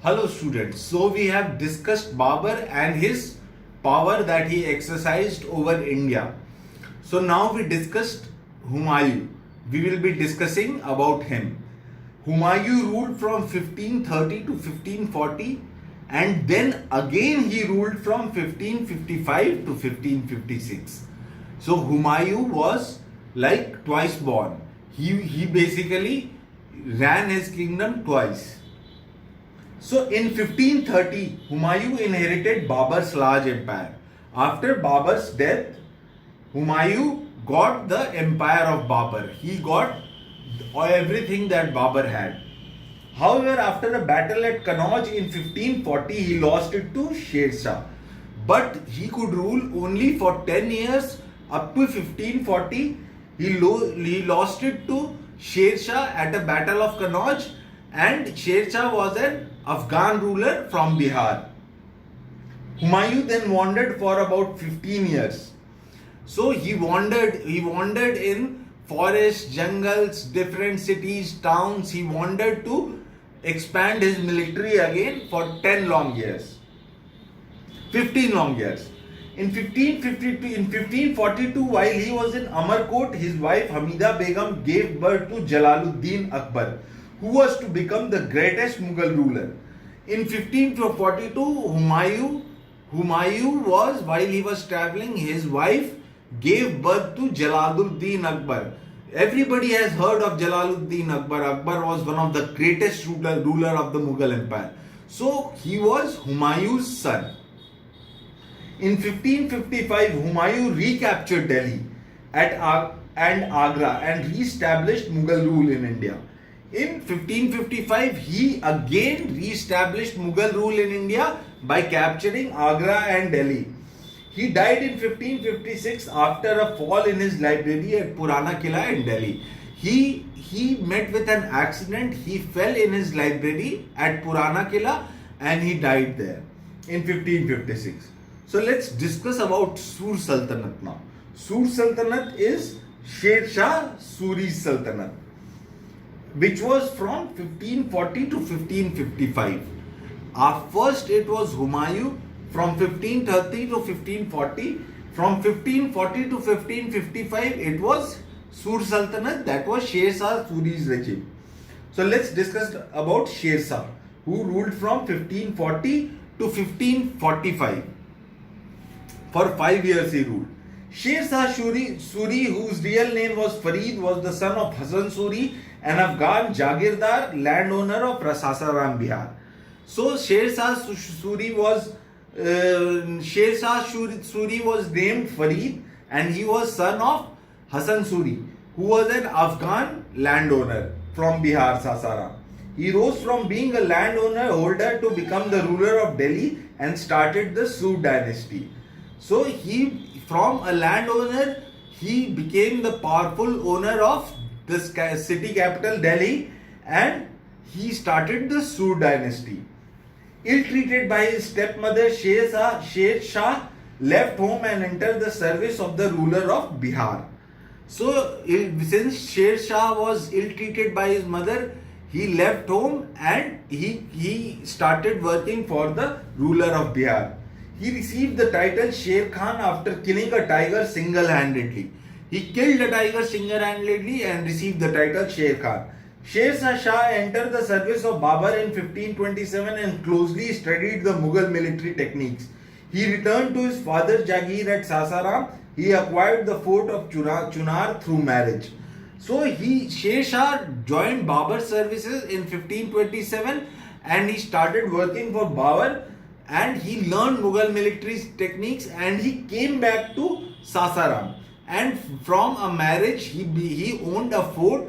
Hello students, so we have discussed Babur and his power that he exercised over India. So now we discussed Humayun. We will be discussing about him. Humayun ruled from 1530 to 1540 and then again he ruled from 1555 to 1556. So Humayun was like twice born. He basically ran his kingdom twice. So in 1530, Humayun inherited Babur's large empire. After Babur's death, Humayun got the empire of Babur. He got everything that Babur had. However, after a battle at Kannauj in 1540, he lost it to Sher Shah. But he could rule only for 10 years up to 1540. He lost it to Sher Shah at a battle of Kannauj, and Sher Shah was an Afghan ruler from Bihar. Humayun then wandered for about 15 years. So he wandered in forests, jungles, different cities, towns. He wandered to expand his military again for 10 long years. 15 long years. In 1542, while he was in Amarkot, his wife Hamida Begum gave birth to Jalaluddin Akbar, who was to become the greatest Mughal ruler. In 1542, Humayun was, while he was traveling, his wife gave birth to Jalaluddin Akbar. Everybody has heard of Jalaluddin Akbar. Akbar was one of the greatest ruler of the Mughal Empire. So he was Humayun's son. In 1555, Humayun recaptured Delhi and Agra and re-established Mughal rule in India. In 1555, he again re-established Mughal rule in India by capturing Agra and Delhi. He died in 1556 after a fall in his library at Purana Killa in Delhi. He met with an accident. He fell in his library at Purana Killa and he died there in 1556. So let's discuss about Sur Sultanate now. Sur Sultanate is Sher Shah Suri's Sultanate, which was from 1540 to 1555. First it was Humayun from 1530 to 1540. From 1540 to 1555 it was Sur Sultanate, that was Sher Shah Suri's regime. So let's discuss about Sher Shah, who ruled from 1540 to 1545. For 5 years he ruled. Sher Shah Suri, whose real name was Farid, was the son of Hasan Suri, an Afghan Jagirdar landowner of Sasaram, Bihar. So Sher Shah Suri was named Farid and he was son of Hasan Suri, who was an Afghan landowner from Bihar, Sasaram. He rose from being a landowner holder to become the ruler of Delhi and started the Sur dynasty. So from a landowner, he became the powerful owner of the city capital Delhi and he started the Sur dynasty. Ill-treated by his stepmother, Sher Shah left home and entered the service of the ruler of Bihar. So since Sher Shah was ill-treated by his mother, he left home and he started working for the ruler of Bihar. He received the title Sher Khan after killing a tiger single-handedly. He killed a tiger single-handedly and received the title Sher Khan. Sher Shah entered the service of Babur in 1527 and closely studied the Mughal military techniques. He returned to his father's Jagir at Sasaram. He acquired the fort of Chunar through marriage. So Sher Shah joined Babur's services in 1527 and he started working for Babur. And he learned Mughal military techniques and he came back to Sasaram. And from a marriage, he owned a fort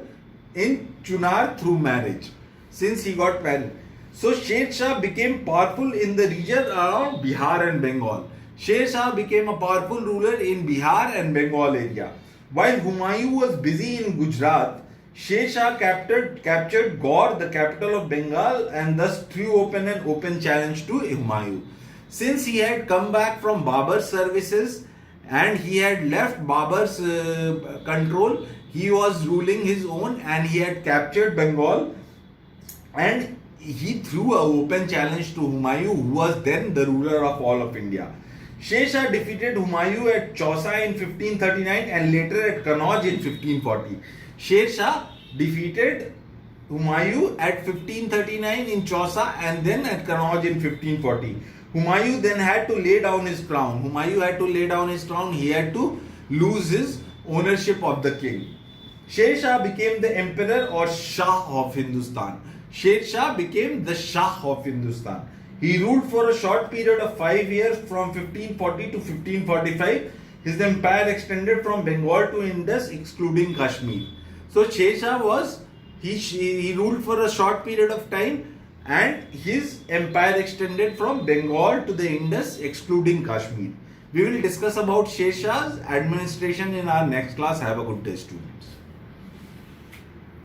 in Chunar through marriage since he got married. So Sher Shah became powerful in the region around Bihar and Bengal. Sher Shah became a powerful ruler in Bihar and Bengal area. While Humayun was busy in Gujarat, Sher Shah captured Gaur, the capital of Bengal, and thus threw open an open challenge to Humayun. Since he had come back from Babur's services and he had left Babur's control, he was ruling his own and he had captured Bengal and he threw an open challenge to Humayun, who was then the ruler of all of India. Sher Shah defeated Humayun at Chausa in 1539 and later at Kannauj in 1540. Sher Shah defeated Humayun at 1539 in Chausa and then at Kannauj in 1540. Humayun then had to lay down his crown. He had to lose his ownership of the king. Sher Shah became the emperor or Shah of Hindustan. Sher Shah became the Shah of Hindustan. He ruled for a short period of 5 years from 1540 to 1545. His empire extended from Bengal to Indus, excluding Kashmir. So Sher Shah was, he ruled for a short period of time and his empire extended from Bengal to the Indus, excluding Kashmir. We will discuss about Sher Shah's administration in our next class. Have a good day, students.